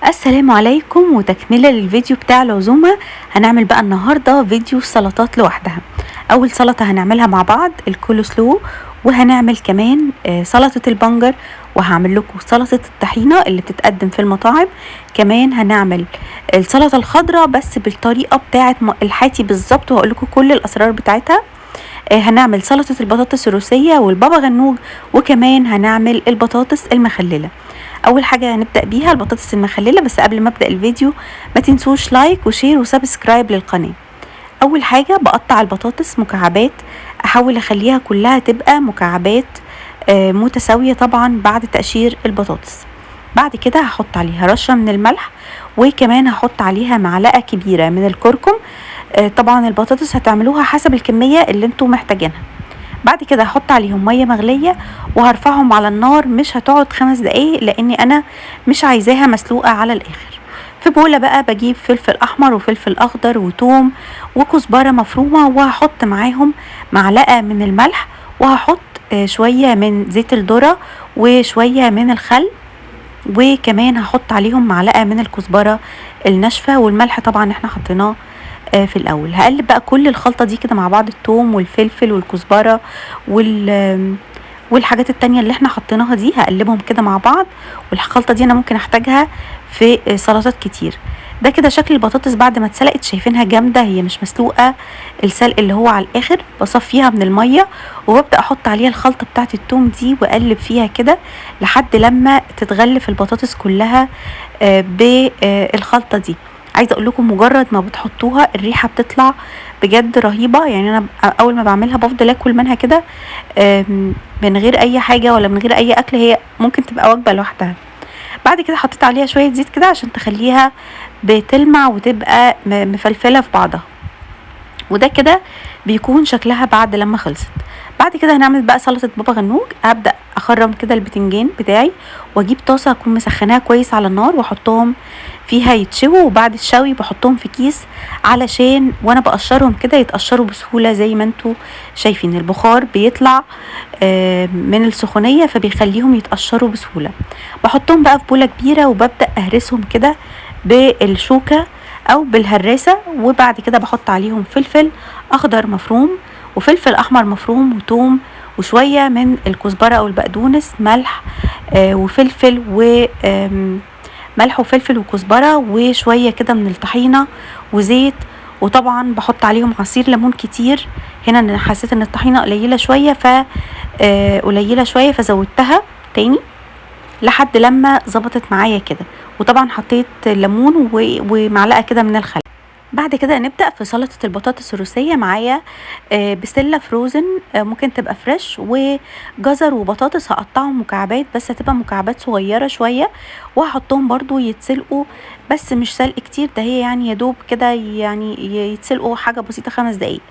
السلام عليكم، وتكملة للفيديو بتاع العزومة. هنعمل بقى النهاردة فيديو السلطات لوحدها. اول سلطة هنعملها مع بعض الكول سلو، وهنعمل كمان سلطة البنجر، وهعمل لكم سلطة الطحينة اللي بتتقدم في المطاعم. كمان هنعمل السلطة الخضراء بس بالطريقة بتاعة الحاتي بالظبط، وهقول لكم كل الاسرار بتاعتها. هنعمل سلطة البطاطس الروسية والبابا غنوج، وكمان هنعمل البطاطس المخللة. اول حاجه هنبدا بيها البطاطس المخلله، بس قبل ما ابدا الفيديو ما تنسوش لايك وشير وسبسكرايب للقناه. اول حاجه بقطع البطاطس مكعبات، احاول اخليها كلها تبقى مكعبات متساويه طبعا بعد تقشير البطاطس. بعد كده هحط عليها رشه من الملح، وكمان هحط عليها معلقه كبيره من الكركم. طبعا البطاطس هتعملوها حسب الكميه اللي انتوا محتاجينها. بعد كده هحط عليهم ميه مغليه، وهرفعهم على النار. مش هتقعد 5 دقايق لاني انا مش عايزاها مسلوقه على الاخر. في بوله بقى بجيب فلفل احمر وفلفل اخضر وتوم وكزبره مفرومه، وهحط معاهم معلقه من الملح، وهحط شويه من زيت الذره وشويه من الخل، وكمان هحط عليهم معلقه من الكزبره الناشفه، والملح طبعا احنا حطيناه في الاول. هقلب بقى كل الخلطه دي كده مع بعض، الثوم والفلفل والكزبره والحاجات التانية اللي احنا حطيناها دي، هقلبهم كده مع بعض. والخلطه دي انا ممكن احتاجها في سلطات كتير. ده كده شكل البطاطس بعد ما اتسلقت، شايفينها جامده، هي مش مسلوقه السلق اللي هو على الاخر. بصفيها من الميه وببدا احط عليها الخلطه بتاعه الثوم دي، واقلب فيها كده لحد لما تتغلف البطاطس كلها بالخلطه دي. عايزه اقول لكم مجرد ما بتحطوها الريحه بتطلع بجد رهيبه. يعني انا اول ما بعملها بفضل اكل منها كده من غير اي حاجه ولا من غير اي اكل، هي ممكن تبقى وجبه لوحدها. بعد كده حطيت عليها شويه زيت كده عشان تخليها بتلمع وتبقى مفلفله في بعضها، وده كده بيكون شكلها بعد لما خلصت. بعد كده هنعمل بقى سلطه بابا غنوج. هبدا اخرم كده البتنجان بتاعي، واجيب طاسه اكون مسخناها كويس على النار، واحطهم فيها يتشووا. وبعد الشوي بحطهم في كيس علشان وانا بقشرهم كده يتقشروا بسهوله. زي ما انتوا شايفين البخار بيطلع من السخونيه، فبيخليهم يتقشروا بسهوله. بحطهم بقى في بوله كبيره، وببدا اهرسهم كده بالشوكه او بالهراسه. وبعد كده بحط عليهم فلفل اخضر مفروم وفلفل احمر مفروم وثوم وشويه من الكزبره او البقدونس، ملح وفلفل ملح وفلفل وكزبره، وشويه كده من الطحينه وزيت. وطبعا بحط عليهم عصير ليمون كتير. هنا انا حسيت ان الطحينه قليله شويه فزودتها تاني لحد لما ظبطت معايا كده. وطبعا حطيت ليمون ومعلقه كده من الخل. بعد كده نبدأ في سلطة البطاطس الروسية. معايا بسلة فروزن، ممكن تبقى فريش، وجزر وبطاطس هقطعهم مكعبات، بس هتبقى مكعبات صغيرة شوية، وهحطهم برضو يتسلقوا، بس مش سلق كتير، ده هي يعني يدوب كده، يعني يتسلقوا حاجة بسيطة 5 دقايق.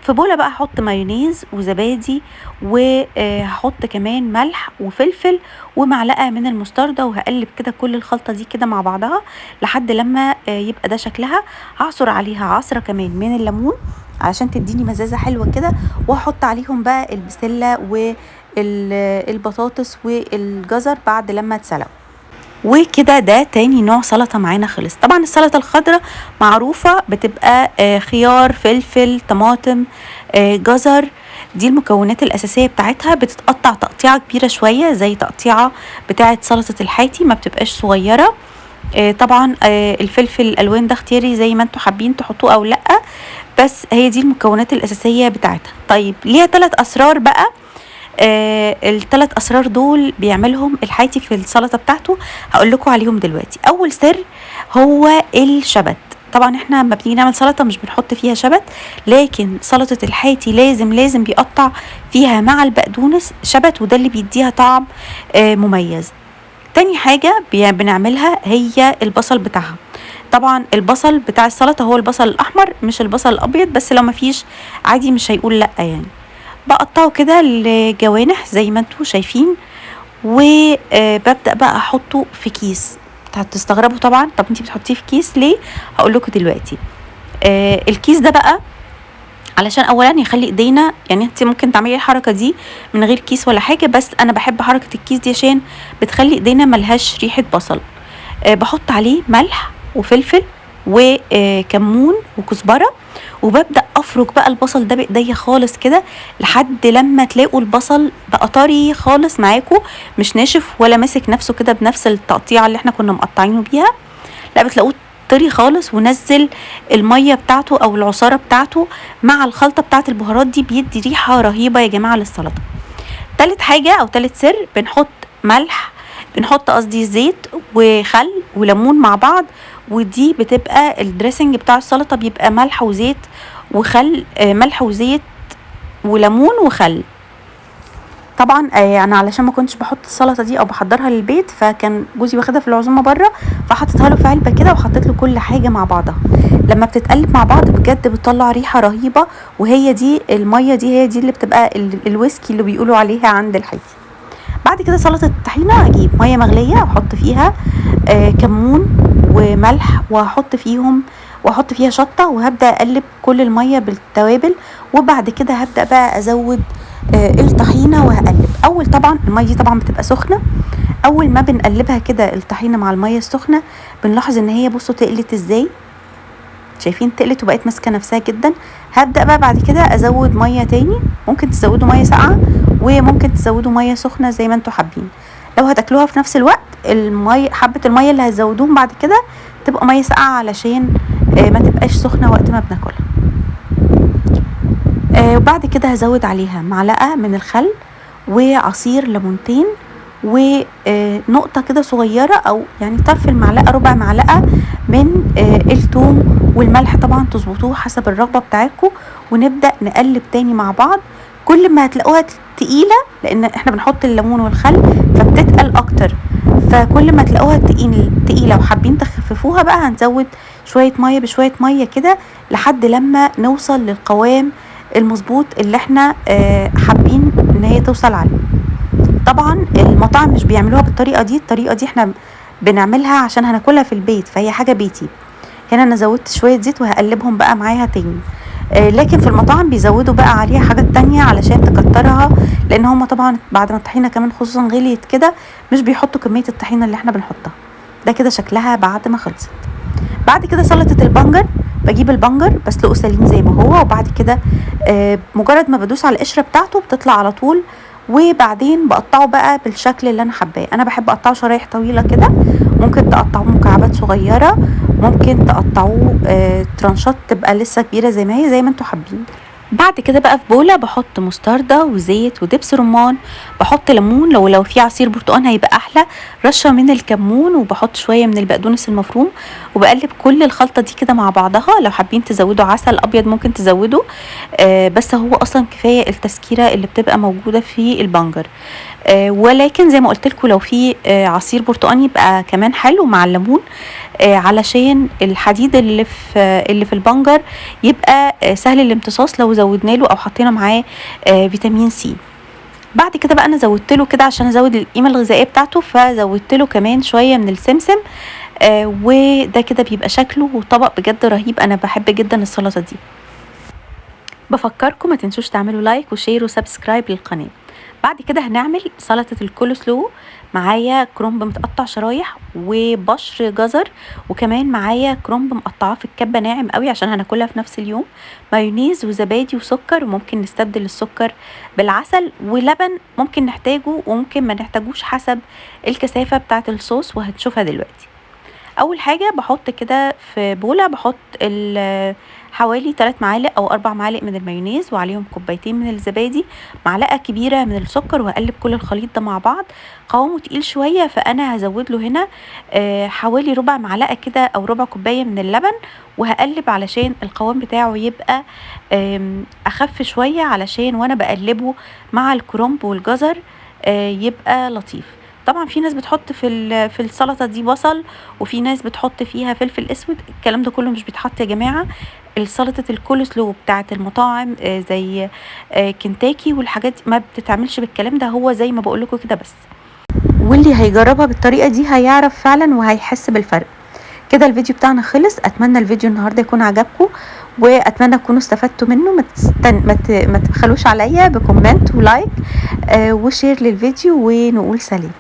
في بولة بقى هحط مايونيز وزبادي، وهحط كمان ملح وفلفل ومعلقة من المستردة، وهقلب كده كل الخلطة دي كده مع بعضها لحد لما يبقى ده شكلها. هعصر عليها عصرة كمان من الليمون علشان تديني مزازة حلوة كده، وهحط عليهم بقى البسلة والبطاطس والجزر بعد لما اتسلقوا. وكده ده تاني نوع سلطة معانا خلص. طبعا السلطة الخضراء معروفة بتبقى خيار، فلفل، طماطم، جزر. دي المكونات الأساسية بتاعتها. بتتقطع تقطيعة كبيرة شوية زي تقطيعة بتاعة سلطة الحاتي، ما بتبقاش صغيرة. طبعا الفلفل الألوان ده اختياري، زي ما انتوا حابين تحطوه أو لأ، بس هي دي المكونات الأساسية بتاعتها. طيب ليها 3 أسرار بقى. ال3 اسرار دول بيعملهم الحاتي في السلطه بتاعته، هقول لكم عليهم دلوقتي. اول سر هو الشبت. طبعا احنا لما بنيجي نعمل سلطه مش بنحط فيها شبت، لكن سلطه الحاتي لازم بيقطع فيها مع البقدونس شبت، وده اللي بيديها طعم مميز. تاني حاجه بنعملها هي البصل بتاعها. طبعا البصل بتاع السلطه هو البصل الاحمر مش البصل الابيض، بس لو مفيش عادي مش هيقول لا يعني. بقطعه كده لجوانح زي ما انتوا شايفين، وببدأ بقى احطه في كيس. هتستغربوا طبعا، طب انتي بتحطيه في كيس ليه؟ هقول لكم دلوقتي. الكيس ده بقى علشان اولا يخلي ايدينا، يعني انت ممكن تعملي الحركه دي من غير كيس ولا حاجه، بس انا بحب حركه الكيس دي عشان بتخلي ايدينا ملهاش ريحه بصل. بحط عليه ملح وفلفل وكمون وكزبره، وببدا افرك بقى البصل ده بايديا خالص كده لحد لما تلاقوا البصل بقى طري خالص معاكم، مش ناشف ولا ماسك نفسه كده بنفس التقطيعه اللي احنا كنا مقطعينه بيها، لا بتلاقوه طري خالص. ونزل الميه بتاعته او العصاره بتاعته مع الخلطه بتاعه البهارات دي، بيدي ريحه رهيبه يا جماعه للسلطه. تالت حاجه او تالت سر، بنحط قصدي زيت وخل وليمون مع بعض، ودي بتبقى الدريسنج بتاع السلطه، بيبقى ملح وزيت وخل، ملح وزيت وليمون وخل. طبعا انا علشان ما كنتش بحط السلطه دي او بحضرها للبيت، فكان جوزي واخدها في العزومه بره، فحطيتها له في علبه كده وحطيت له كل حاجه مع بعضها. لما بتتقلب مع بعض بجد بتطلع ريحه رهيبه، وهي دي الميه دي هي دي اللي بتبقى الويسكي اللي بيقولوا عليها عند الحيتي. بعد كده سلطه الطحينه، اجيب ميه مغليه واحط فيها كمون وملح، واحط فيها شطه، وهبدا اقلب كل الميه بالتوابل. وبعد كده هبدا بقى ازود الطحينه وهقلب. اول طبعا الميه دي طبعا بتبقى سخنه، اول ما بنقلبها كده الطحينه مع الميه السخنه بنلاحظ ان هي بصوا تقلت ازاي، شايفين تقلت وبقت ماسكه نفسها جدا. هبدا بقى بعد كده ازود ميه تاني، ممكن تزودوا ميه ساقعه وممكن تزودوا ميه سخنه زي ما انتوا حابين. لو هتاكلوها في نفس الوقت حبه الميه اللي هتزودوهم بعد كده تبقى ميه ساقعه علشان ما تبقاش سخنه وقت ما بناكلها. وبعد كده هزود عليها معلقه من الخل وعصير ليمونتين ونقطه كده صغيره او يعني طرف المعلقه ربع معلقه من الثوم، والملح طبعا تظبطوه حسب الرغبه بتاعتكم. ونبدا نقلب تاني مع بعض. كل ما هتلاقوها تقيله، لان احنا بنحط الليمون والخل فبتتقل اكتر، فكل ما تلاقوها تقيله وحابين تخففوها بقى هنزود شويه ميه بشويه ميه كده لحد لما نوصل للقوام المظبوط اللي احنا حابين ان هي توصل عليه. طبعا المطاعم مش بيعملوها بالطريقه دي، الطريقه دي احنا بنعملها عشان هناكلها في البيت، فهي حاجه بيتي. هنا انا زودت شويه زيت وهقلبهم بقى معاها تاني. لكن في المطاعم بيزودوا بقى عليها حاجات تانية علشان تكترها، لان هما طبعا بعد ما الطحينه كمان خصوصا غليت كده مش بيحطوا كميه الطحينه اللي احنا بنحطها. ده كده شكلها بعد ما خلصت. بعد كده سلطه البنجر، بجيب البنجر بسلقه سليم زي ما هو، وبعد كده مجرد ما بدوس على القشره بتاعته بتطلع على طول، وبعدين بقطعه بقى بالشكل اللي انا حباه. انا بحب اقطعه شرايح طويله كده، ممكن تقطعوه مكعبات صغيره، ممكن تقطعوه ترانشات تبقى لسه كبيره زي ما هي، زي ما انتوا حابين. بعد كده بقى في بوله بحط مستردة وزيت ودبس رمان، بحط ليمون، لو في عصير برتقان هيبقى احلى، رشه من الكمون، وبحط شويه من البقدونس المفروم، وبقلب كل الخلطه دي كده مع بعضها. لو حابين تزودوا عسل ابيض ممكن تزودوا، بس هو اصلا كفايه التسكيره اللي بتبقى موجوده في البنجر. ولكن زي ما قلت لكم لو في عصير برتقان يبقى كمان حلو مع الليمون، علشان الحديد اللي في البنجر يبقى سهل الامتصاص لو زودنا له او حطينا معاه فيتامين سي. بعد كده بقى انا زودت له كده عشان ازود القيمه الغذائيه بتاعته، فزودت له كمان شويه من السمسم، وده كده بيبقى شكله وطبق بجد رهيب. انا بحب جدا السلطه دي. بفكركم ما تنسوش تعملوا لايك وشير وسبسكرايب للقناه. بعد كده هنعمل سلطه الكول سلو، معايا كرنب متقطع شرايح وبشر جزر، وكمان معايا كرنب مقطعاه في الكبه ناعم قوي عشان هناكلها في نفس اليوم، مايونيز وزبادي وسكر، وممكن نستبدل السكر بالعسل، ولبن ممكن نحتاجه وممكن ما نحتاجوش حسب الكثافه بتاعه الصوص وهنشوفها دلوقتي. اول حاجه بحط كده في بوله، بحط حوالي 3 معالق او 4 معالق من المايونيز، وعليهم كوبايتين من الزبادي، معلقه كبيره من السكر، وهقلب كل الخليط ده مع بعض. قوامه تقيل شويه فانا هزود له هنا حوالي ربع معلقه كده او ربع كوبايه من اللبن، وهقلب علشان القوام بتاعه يبقى اخف شويه، علشان وانا بقلبه مع الكرنب والجزر يبقى لطيف. طبعا في ناس بتحط في السلطه دي بصل، وفي ناس بتحط فيها فلفل اسود، الكلام ده كله مش بيتحط يا جماعه. السلطه الكول سلو بتاعه المطاعم زي كنتاكي والحاجات دي ما بتتعملش بالكلام ده، هو زي ما بقول لكم كده بس. واللي هيجربها بالطريقه دي هيعرف فعلا وهيحس بالفرق. كده الفيديو بتاعنا خلص. اتمنى الفيديو النهارده يكون عجبكم، واتمنى تكونوا استفدتوا منه. ما تبخلوش عليا بكومنت ولايك وشير للفيديو، ونقول سلام.